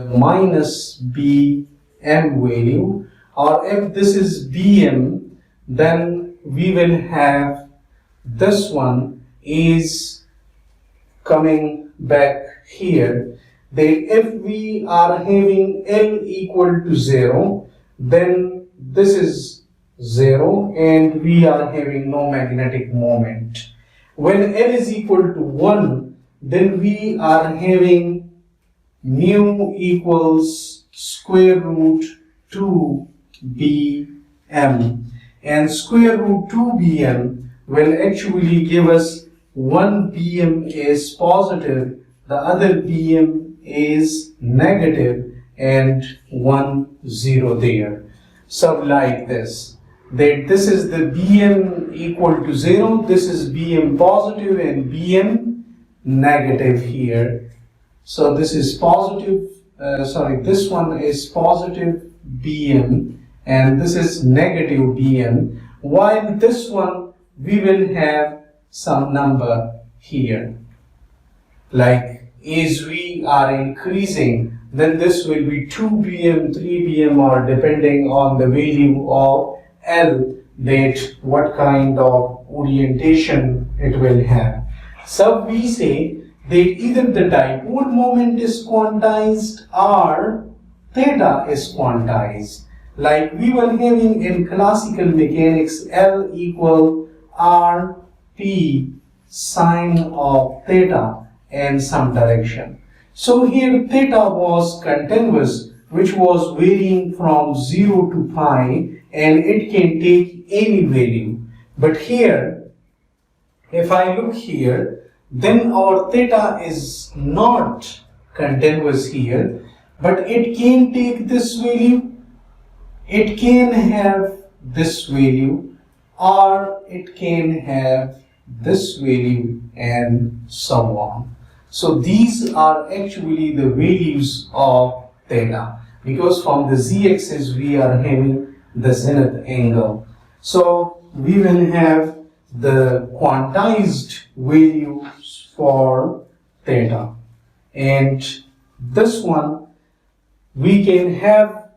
minus Bm value, or if this is Bm, then we will have this one is coming back here, that if we are having L equal to 0, then this is 0 and we are having no magnetic moment. When L is equal to 1, then we are having mu equals square root 2 Bm, and square root 2 Bm will actually give us one Bm is positive, the other Bm is negative, and 1 0 there. So like this, that this is the Bm equal to 0, this is Bm positive and Bm negative here. So this is positive, this one is positive Bm and this is negative Bm, while this one we will have some number here. Like as we are increasing, then this will be 2 Bm, 3 Bm, or depending on the value of L, that what kind of orientation it will have. So we say that either the dipole moment is quantized or theta is quantized. Like we were having in classical mechanics, L equal R P sine of theta in some direction. So here theta was continuous, which was varying from 0 to pi, and it can take any value. But here, if I look here, then our theta is not continuous here, but it can take this value, it can have this value, or it can have this value, and so on. So these are actually the values of theta, because from the z-axis we are having the zenith angle. So we will have the quantized values for theta, and this one we can have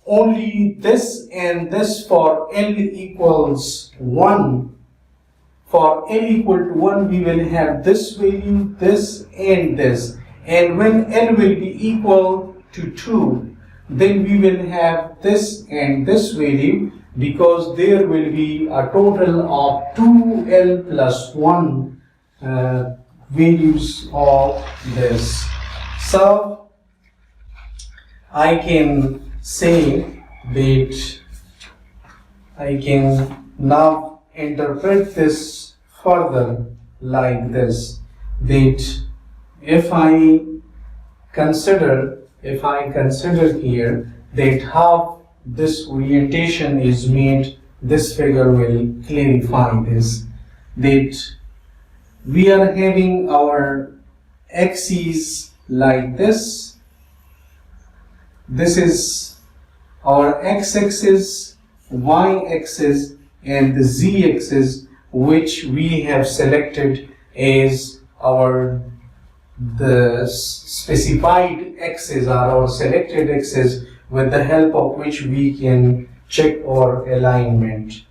only this and this for L equals 1. For L equal to 1, we will have this value, this and this. And when L will be equal to 2, then we will have this and this value, because there will be a total of 2L plus 1 values of this. So I can say that I can now interpret this further like this, that if I consider here that how this orientation is made, this figure will clarify this, that we are having our axes like this. This is our x-axis, y-axis, and the z-axis, which we have selected as the specified axis, or our selected axis, with the help of which we can check our alignment.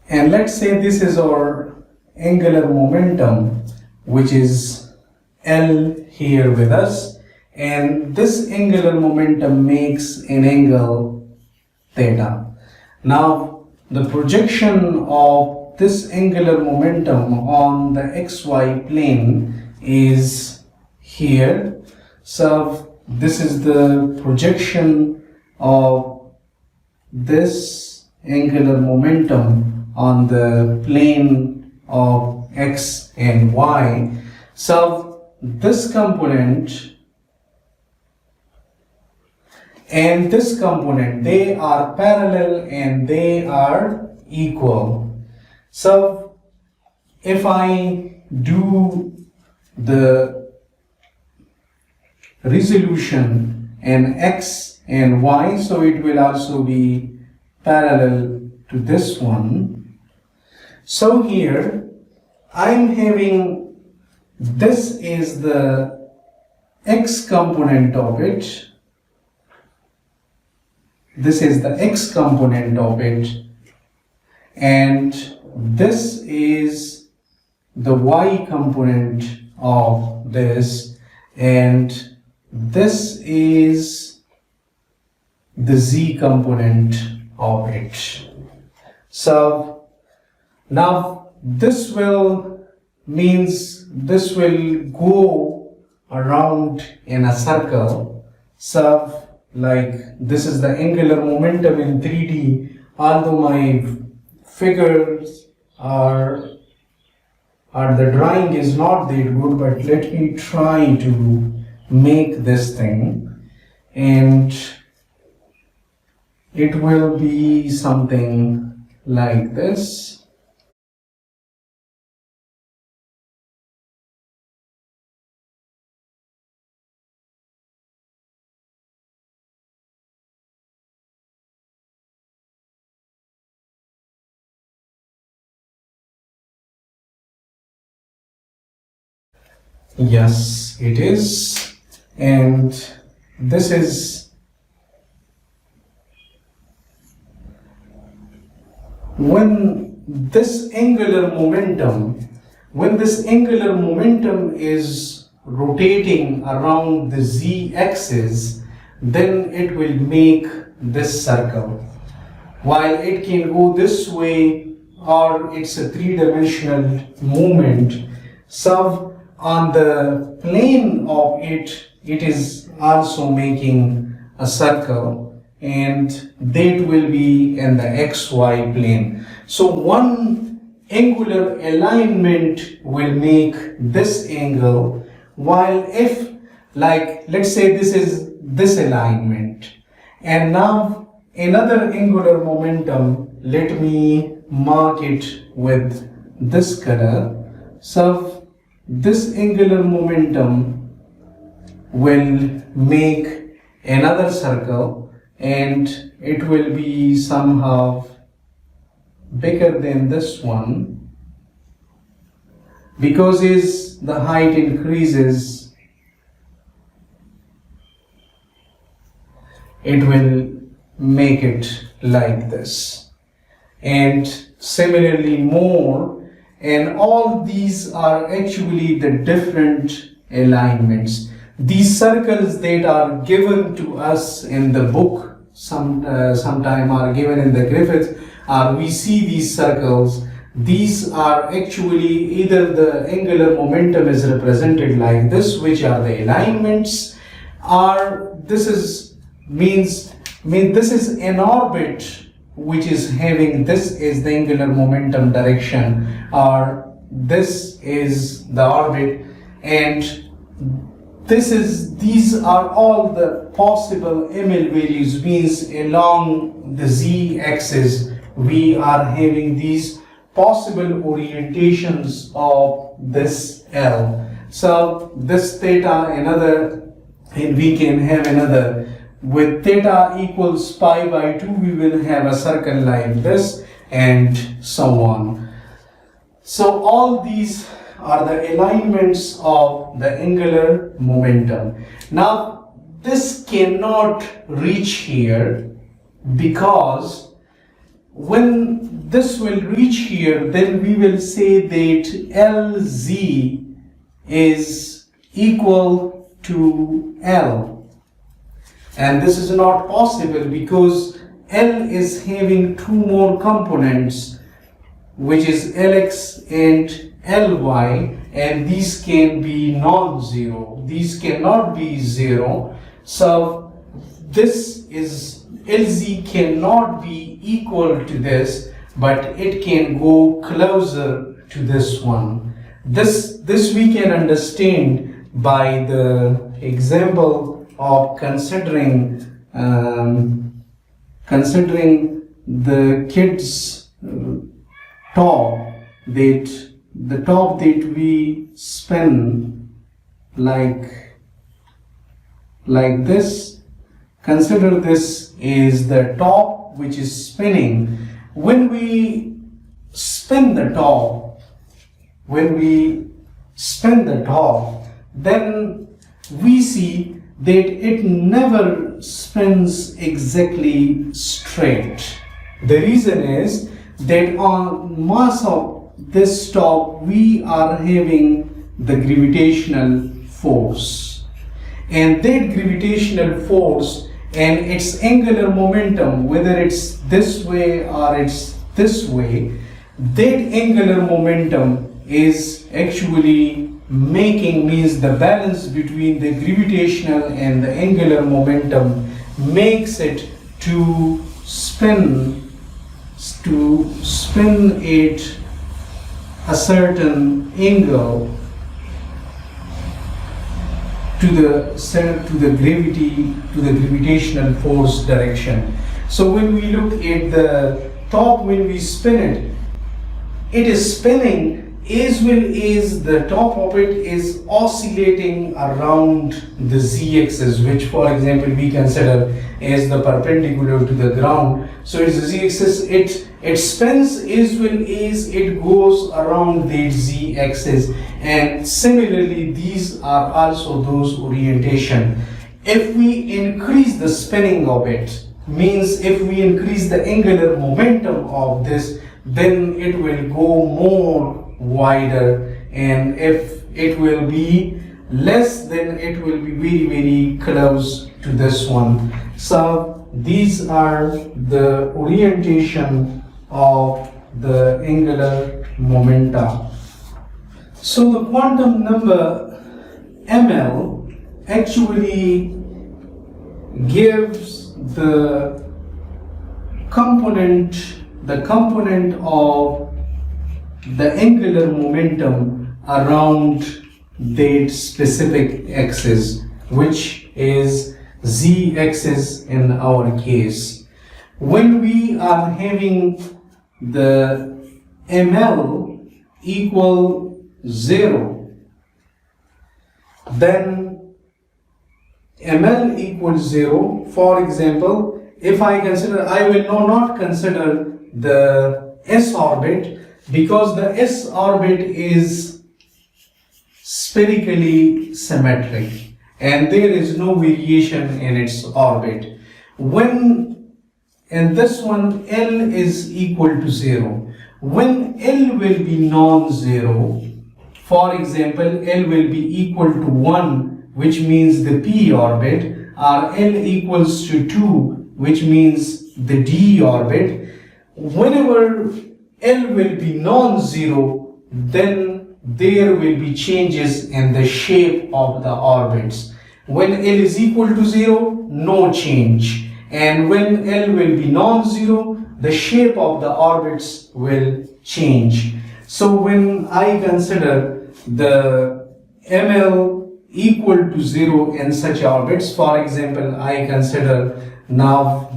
And let's say this is our angular momentum, which is L here with us, and this angular momentum makes an angle theta. Now the projection of this angular momentum on the xy plane is here. So this is the projection of this angular momentum on the plane of x and y. So this component and this component, they are parallel and they are equal. So if I do the resolution in x and y, so it will also be parallel to this one. So here I'm having, this is the x component of it, this is the x component of it, and this is the y component of this, and this is the z component of it. So now this will go around in a circle. So like this is the angular momentum in 3D, although my figures or the drawing is not that good, but let me try to make this thing, and it will be something like this. Yes, it is, and this is when this angular momentum is rotating around the z-axis, then it will make this circle. While it can go this way, or it's a three-dimensional movement, so on the plane of it, it is also making a circle, and that will be in the xy plane. So one angular alignment will make this angle, while if, like, let's say this is this alignment, and now another angular momentum, let me mark it with this color. So this angular momentum will make another circle, and it will be somehow bigger than this one, because as the height increases, it will make it like this, and similarly more. And all these are actually the different alignments. These circles that are given to us in the book, sometime are given in the Griffith, we see these circles. These are actually either the angular momentum is represented like this, which are the alignments, or this is this is an orbit which is having this is the angular momentum direction, or this is the orbit, and these are all the possible ML values. Means along the z-axis we are having these possible orientations of this L. So this theta, another, and we can have another. With theta equals pi by 2, we will have a circle like this, and so on. So all these are the alignments of the angular momentum. Now this cannot reach here, because when this will reach here, then we will say that Lz is equal to L. And this is not possible, because L is having two more components, which is Lx and Ly, and these can be non-zero. These cannot be zero. So this is Lz cannot be equal to this, but it can go closer to this one. This we can understand by the example of considering the kid's top, that the top that we spin like this. Consider this is the top which is spinning. When we spin the top, then we see that it never never spins exactly straight. The reason is that on mass of this top we are having the gravitational force, and that gravitational force and its angular momentum, whether it's this way or it's this way, that angular momentum is actually means the balance between the gravitational and the angular momentum makes it to spin it a certain angle to the gravitational force direction. So when we look at the top, when we spin it is spinning as well as the top of it is oscillating around the z-axis, which for example we consider as the perpendicular to the ground. So it's the z-axis, it spins as well as it goes around the z-axis, and similarly these are also those orientation. If we increase the spinning of it, means if we increase the angular momentum of this, then it will go more wider, and if it will be less, then it will be very, very close to this one. So these are the orientation of the angular momenta. So the quantum number ml actually gives the component of the angular momentum around that specific axis, which is z-axis in our case. When we are having the ml equal 0, then ml equals 0. For example, if I will not consider the s orbit, because the s orbit is spherically symmetric and there is no variation in its orbit. When in this one L is equal to 0, when L will be non-zero, for example L will be equal to 1, which means the p orbit, or L equals to 2, which means the d orbit. Whenever L will be non-zero, then there will be changes in the shape of the orbits. When L is equal to 0, no change. And when L will be non-zero, the shape of the orbits will change. So when I consider the ML equal to 0 in such orbits, for example, I consider now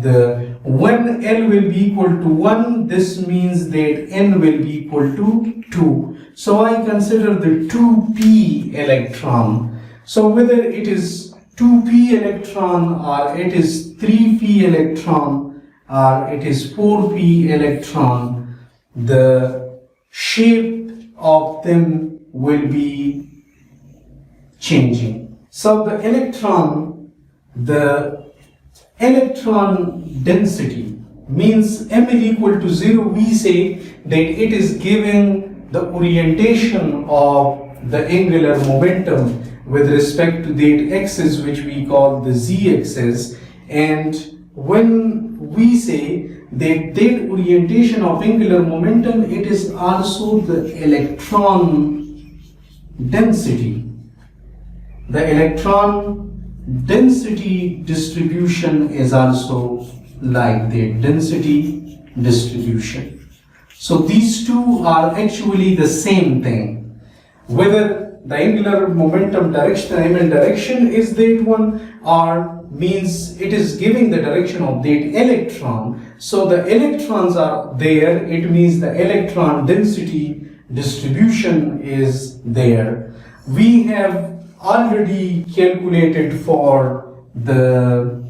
when L will be equal to 1, this means that N will be equal to 2. So I consider the 2p electron. So whether it is 2p electron or it is 3p electron or it is 4p electron, the shape of them will be changing. So the electron density means ml equal to 0, we say that it is giving the orientation of the angular momentum with respect to that axis which we call the z-axis. And when we say that orientation of angular momentum, it is also the electron density. The electron density distribution is also like the density distribution. So these two are actually the same thing. Whether the angular momentum direction, ML direction is that one, or means it is giving the direction of that electron. So the electrons are there, it means the electron density distribution is there. We have already calculated for the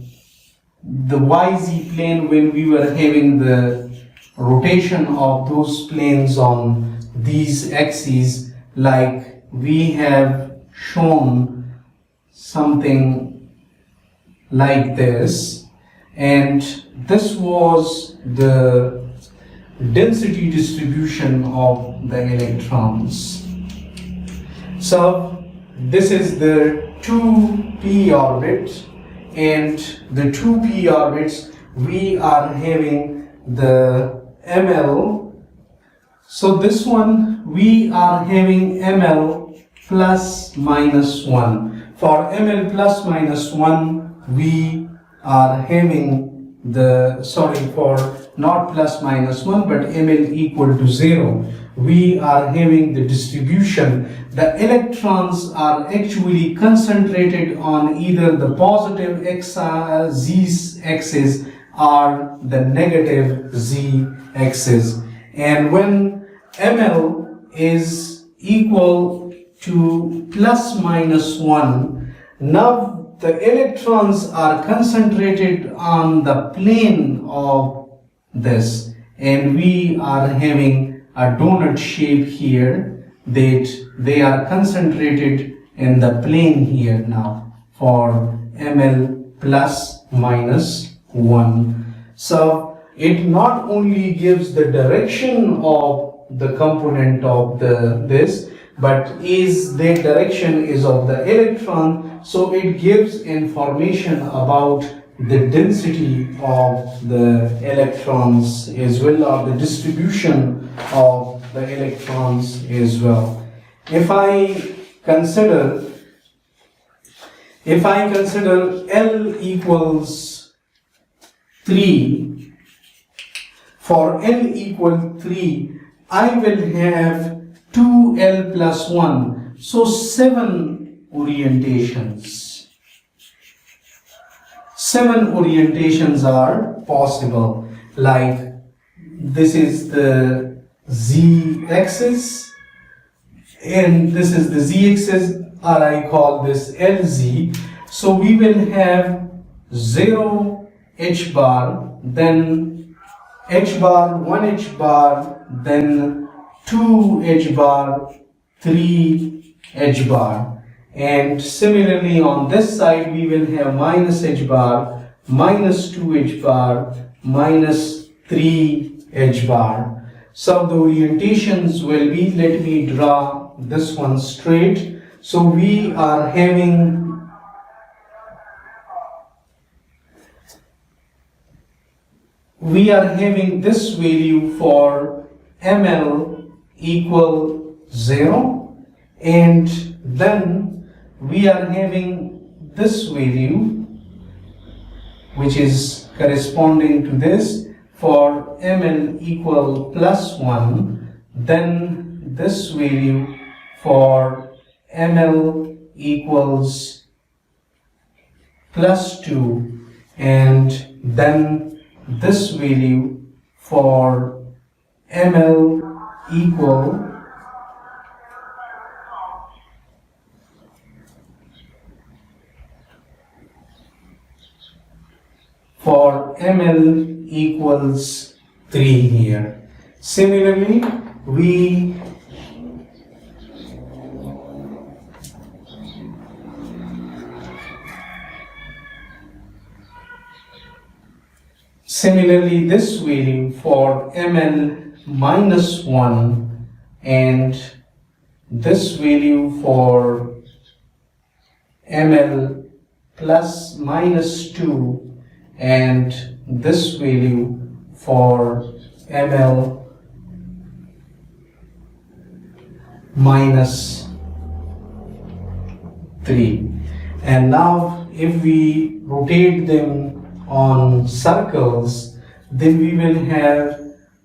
YZ plane when we were having the rotation of those planes on these axes, like we have shown something like this, and this was the density distribution of the electrons. So this is the 2p orbit, and the 2p orbits we are having the ml. So this one we are having ml plus minus 1. For ml plus minus 1 we are having for not plus minus 1 but ml equal to 0, we are having the distribution. The electrons are actually concentrated on either the positive z axis or the negative z axis. And when ml is equal to plus minus 1, now the electrons are concentrated on the plane of this, and we are having a donut shape here, that they are concentrated in the plane here now for ml plus minus 1. So it not only gives the direction of the component of this, but the direction is of the electron, so it gives information about the density of the electrons as well, or the distribution of the electrons as well. If I consider L equals 3, for L equal 3, I will have 2L plus 1, so 7 orientations. 7 orientations are possible, like this is the z axis and this is the z axis, or I call this LZ. So we will have 0 h bar, then h bar, 1 h bar, then 2 h bar, 3 h bar. And similarly on this side we will have minus h bar, minus 2 h bar, minus 3 h bar. So the orientations will be, let me draw this one straight. So we are having this value for ml equal 0, and then we are having this value which is corresponding to this for ml equal plus 1, then this value for ml equals plus 2, and then this value for ml equal for ml equals 3 here. Similarly, this value for ml minus 1, and this value for ml plus minus 2, and this value for ml minus 3. And now if we rotate them on circles, then we will have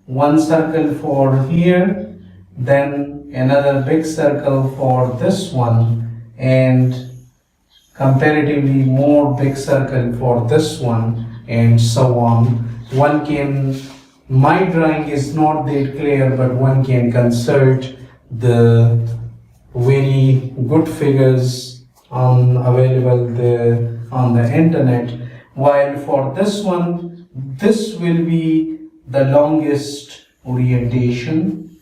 one circle for here, then another big circle for this one, and comparatively more big circle for this one, and so on. My drawing is not that clear, but one can consult the very good figures available on the internet. While for this one, this will be the longest orientation,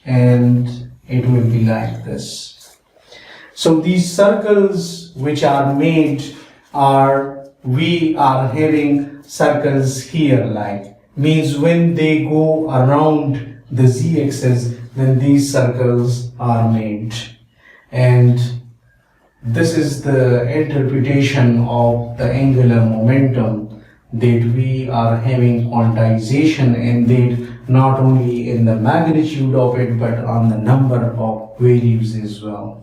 and it will be like this. So these circles which are made are we are having circles here, like means when they go around the z-axis, then these circles are made. And this is the interpretation of the angular momentum, that we are having quantization, and that not only in the magnitude of it but on the number of values as well.